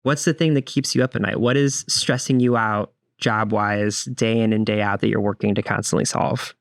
what's the thing that keeps you up at night? What is stressing you out job-wise, day in and day out, that you're working to constantly solve?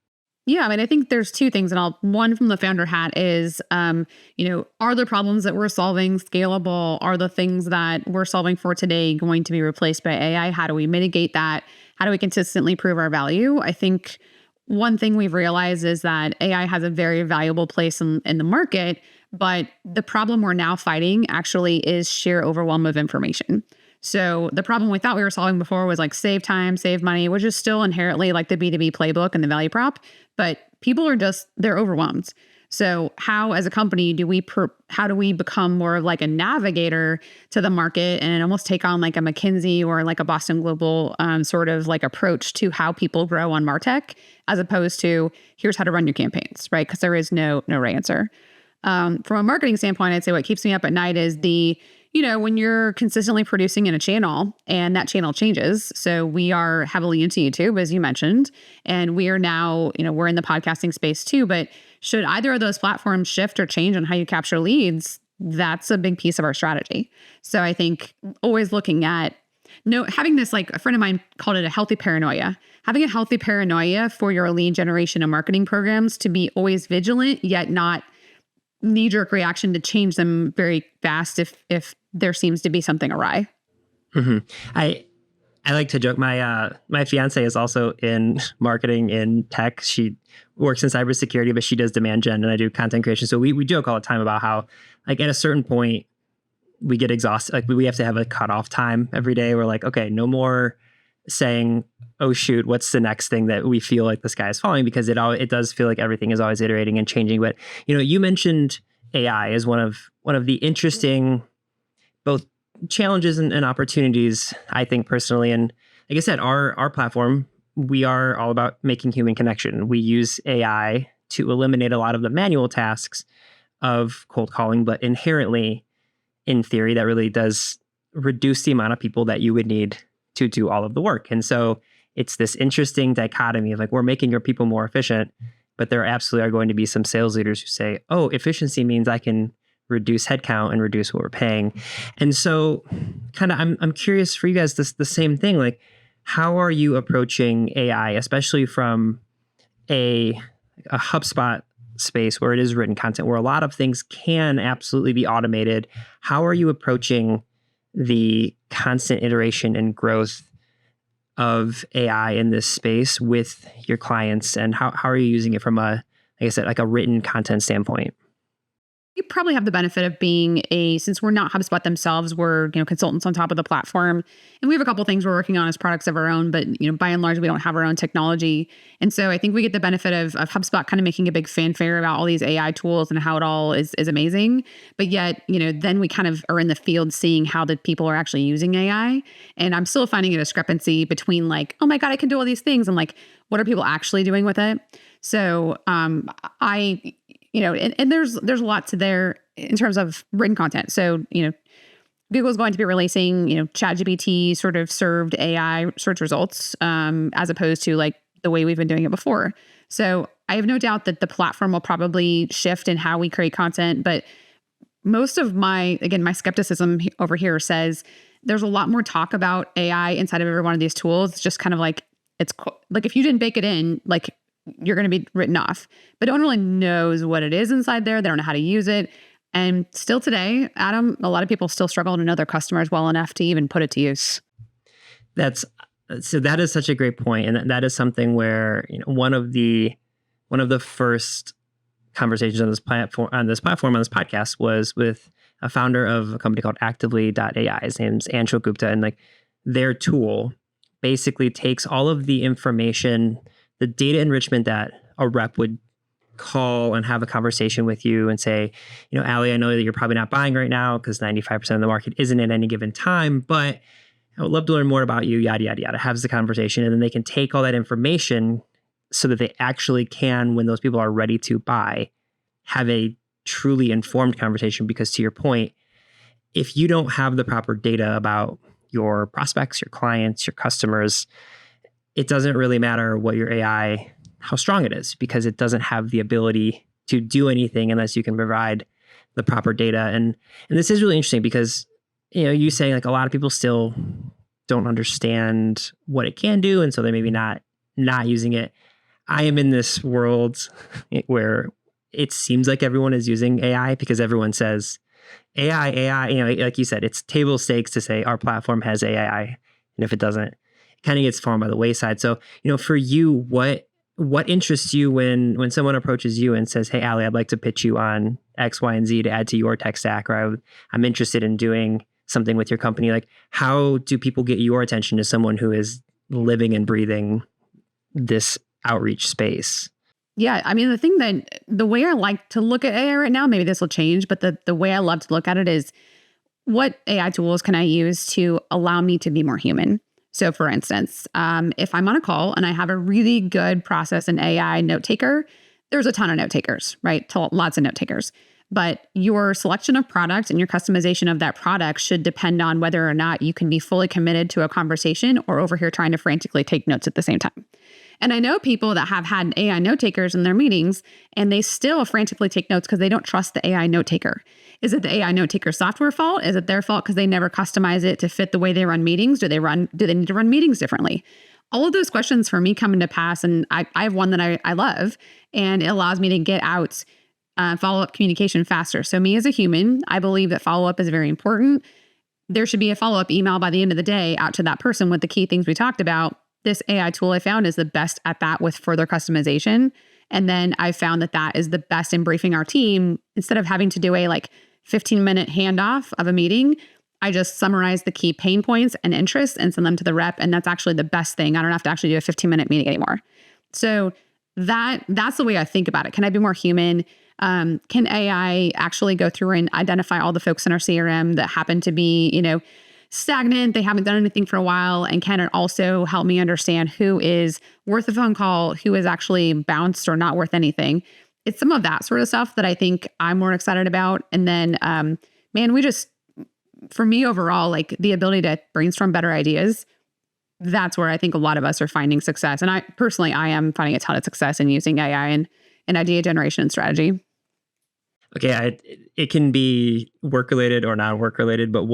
Yeah, I mean, I think there's two things, and one from the founder hat is, are the problems that we're solving scalable? Are the things that we're solving for today going to be replaced by AI? How do we mitigate that? How do we consistently prove our value? I think one thing we've realized is that AI has a very valuable place in the market, but the problem we're now fighting actually is sheer overwhelm of information. So the problem we thought we were solving before was like save time, save money, which is still inherently like the B2B playbook and the value prop, but people are they're overwhelmed. So how, as a company, how do we become more of like a navigator to the market and almost take on like a McKinsey or like a Boston Global sort of like approach to how people grow on MarTech, as opposed to here's how to run your campaigns, right? Because there is no right answer. From a marketing standpoint, I'd say what keeps me up at night is when you're consistently producing in a channel and that channel changes. So we are heavily into YouTube, as you mentioned, and we are now, we're in the podcasting space too, but should either of those platforms shift or change on how you capture leads, that's a big piece of our strategy. So I think always looking at having this, like a friend of mine called it a healthy paranoia, having a healthy paranoia for your lead generation and marketing programs to be always vigilant, yet not knee-jerk reaction to change them very fast if there seems to be something awry. Mm-hmm. I like to joke. My fiance is also in marketing in tech. She works in cybersecurity, but she does demand gen, and I do content creation. So we joke all the time about how, like, at a certain point we get exhausted. Like, we have to have a cutoff time every day. We're like, okay, no more saying, oh shoot, what's the next thing that we feel like the sky is falling, because it does feel like everything is always iterating and changing. But you mentioned AI as one of the interesting both challenges and opportunities, I think, personally. And like I said, our platform, we are all about making human connection. We use AI to eliminate a lot of the manual tasks of cold calling, but inherently, in theory, that really does reduce the amount of people that you would need to do all of the work. And so it's this interesting dichotomy of like, we're making your people more efficient, but there absolutely are going to be some sales leaders who say, oh, efficiency means I can reduce headcount and reduce what we're paying. And so kind of, I'm curious for you guys, the same thing, like, how are you approaching AI, especially from a HubSpot space where it is written content, where a lot of things can absolutely be automated? How are you approaching the constant iteration and growth of AI in this space with your clients, and how are you using it from a, like I said, like a written content standpoint? You probably have the benefit of being since we're not HubSpot themselves, we're, consultants on top of the platform. And we have a couple things we're working on as products of our own, but, by and large, we don't have our own technology. And so I think we get the benefit of HubSpot kind of making a big fanfare about all these AI tools and how it all is amazing. But yet, then we kind of are in the field seeing how the people are actually using AI. And I'm still finding a discrepancy between like, oh my God, I can do all these things, and like, what are people actually doing with it? So and there's a lot to there in terms of written content. So, Google's going to be releasing, ChatGPT sort of served AI search results, as opposed to like the way we've been doing it before. So I have no doubt that the platform will probably shift in how we create content. But most of my skepticism over here says there's a lot more talk about AI inside of every one of these tools. It's just kind of like, it's like, if you didn't bake it in, like, you're going to be written off, but no one really knows what it is inside there. They don't know how to use it. And still today, Adam, a lot of people still struggle to know their customers well enough to even put it to use. That is such a great point. And that is something where, one of the first conversations on this podcast was with a founder of a company called Actively.ai. His name's Anshul Gupta. And like, their tool basically takes all of the information, the data enrichment that a rep would call and have a conversation with you and say, Ali, I know that you're probably not buying right now because 95% of the market isn't at any given time, but I would love to learn more about you, yada, yada, yada, has the conversation. And then they can take all that information so that they actually can, when those people are ready to buy, have a truly informed conversation. Because to your point, if you don't have the proper data about your prospects, your clients, your customers, it doesn't really matter what your AI, how strong it is, because it doesn't have the ability to do anything unless you can provide the proper data. And this is really interesting because you saying like a lot of people still don't understand what it can do, and so they're maybe not using it. I am in this world where it seems like everyone is using AI because everyone says AI, like you said, it's table stakes to say our platform has AI. And if it doesn't, it kind of gets fallen by the wayside. So, for you, what interests you when someone approaches you and says, hey, Ali, I'd like to pitch you on X, Y, and Z to add to your tech stack, or I'm interested in doing something with your company. Like, how do people get your attention as someone who is living and breathing this outreach space? Yeah, I mean, the way I like to look at AI right now, maybe this will change, but the way I love to look at it is, what AI tools can I use to allow me to be more human? So for instance, if I'm on a call and I have a really good process in AI note taker, there's a ton of note takers, right? Lots of note takers. But your selection of product and your customization of that product should depend on whether or not you can be fully committed to a conversation or over here trying to frantically take notes at the same time. And I know people that have had AI note takers in their meetings and they still frantically take notes because they don't trust the AI note taker. Is it the AI note taker software fault? Is it their fault because they never customize it to fit the way they run meetings? Do they need to run meetings differently? All of those questions for me come into pass, and I have one that I love, and it allows me to get out follow-up communication faster. So me as a human, I believe that follow-up is very important. There should be a follow-up email by the end of the day out to that person with the key things we talked about. This AI tool I found is the best at that with further customization. And then I found that is the best in briefing our team. Instead of having to do a 15-minute handoff of a meeting, I just summarize the key pain points and interests and send them to the rep. And that's actually the best thing. I don't have to actually do a 15-minute meeting anymore. So that's the way I think about it. Can I be more human? Can AI actually go through and identify all the folks in our CRM that happen to be, stagnant, they haven't done anything for a while, and can it also help me understand who is worth a phone call, who is actually bounced or not worth anything? It's some of that sort of stuff that I think I'm more excited about. And then, for me overall, the ability to brainstorm better ideas, that's where I think a lot of us are finding success. And I am finding a ton of success in using AI and idea generation and strategy. Okay, it can be work related or not work related, but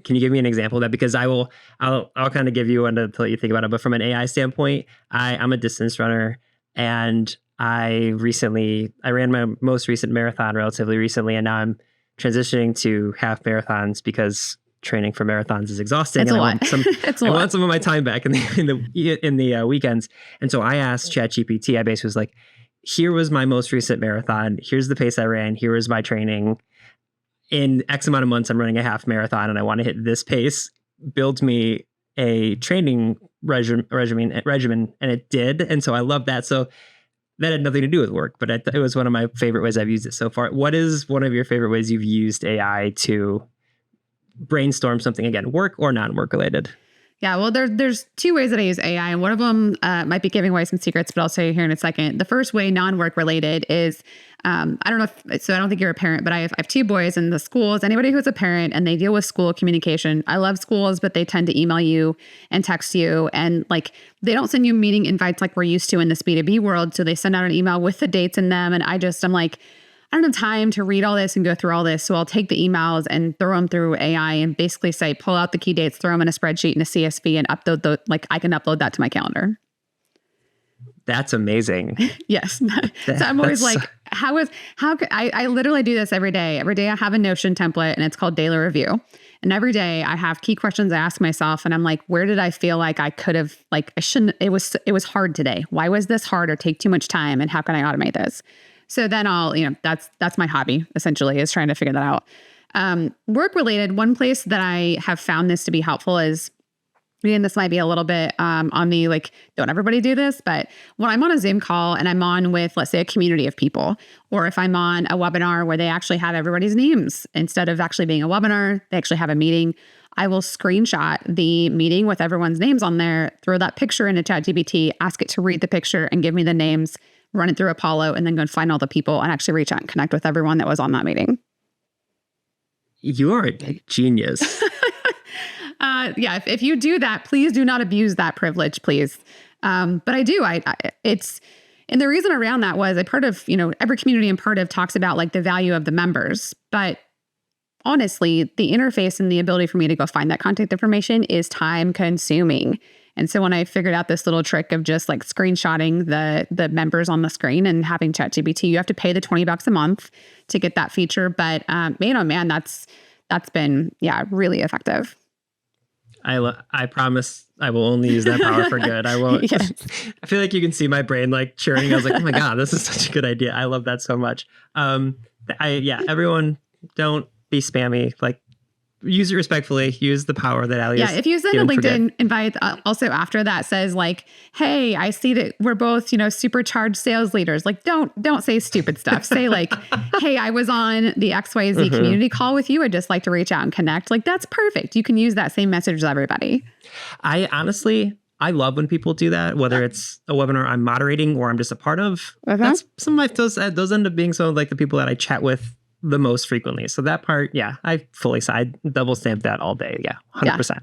can you give me an example of that? Because I'll kind of give you one to let you think about it. But from an AI standpoint, I'm a distance runner, and I ran my most recent marathon relatively recently, and now I'm transitioning to half marathons because training for marathons is exhausting. It's and a lot. I want some of my time back in the weekends. And so I asked ChatGPT. I basically was like, here was my most recent marathon. Here's the pace I ran. Here was my training. In X amount of months, I'm running a half marathon and I want to hit this pace. Build me a training regimen, and it did. And so I love that. So that had nothing to do with work, but it was one of my favorite ways I've used it so far. What is one of your favorite ways you've used AI to brainstorm something, again, work or non-work related? Yeah, well, there's two ways that I use AI, and one of them might be giving away some secrets, but I'll say here in a second. The first way, non-work related, is I don't know I don't think you're a parent, but I have two boys in the schools. Anybody who's a parent and they deal with school communication, I love schools, but they tend to email you and text you, and they don't send you meeting invites like we're used to in this B2B world. So they send out an email with the dates in them, and I'm like, I don't have time to read all this and go through all this. So I'll take the emails and throw them through AI and basically say, pull out the key dates, throw them in a spreadsheet in a CSV and upload I can upload that to my calendar. That's amazing. Yes. So I'm always like, I literally do this every day. Every day I have a Notion template and it's called Daily Review. And every day I have key questions I ask myself and I'm like, where did I feel like I could have, I shouldn't, it was hard today. Why was this hard or take too much time? And how can I automate this? So then that's my hobby, essentially, is trying to figure that out. Work related, one place that I have found this to be helpful is, and this might be a little bit on the don't everybody do this, but when I'm on a Zoom call and I'm on with, let's say, a community of people, or if I'm on a webinar where they actually have everybody's names, instead of actually being a webinar, they actually have a meeting, I will screenshot the meeting with everyone's names on there, throw that picture into ChatGPT, ask it to read the picture and give me the names, run it through Apollo, and then go and find all the people and actually reach out and connect with everyone that was on that meeting. You are a genius. Yeah, if you do that, please do not abuse that privilege, please. But I do. And the reason around that was every community I'm part of talks about the value of the members, but honestly, the interface and the ability for me to go find that contact information is time consuming. And so when I figured out this little trick of just like screenshotting the members on the screen and having ChatGPT, you have to pay the $20 a month to get that feature. But man, oh man, that's been, really effective. I promise I will only use that power for good. I won't. Yes. I feel like you can see my brain like churning. I was like, oh my God, this is such a good idea. I love that so much. Everyone don't be spammy. Like, use it respectfully. Use the power that Ali if you send a LinkedIn invite also after that says like, hey, I see that we're both, supercharged sales leaders. Like, don't say stupid stuff. Say like, hey, I was on the XYZ community call with you. I'd just like to reach out and connect. Like, that's perfect. You can use that same message as everybody. I love when people do that, whether it's a webinar I'm moderating or I'm just a part of. That's some of those end up being some of like the people that I chat with the most frequently. So that part, I fully double stamp that all day. Yeah, 100%.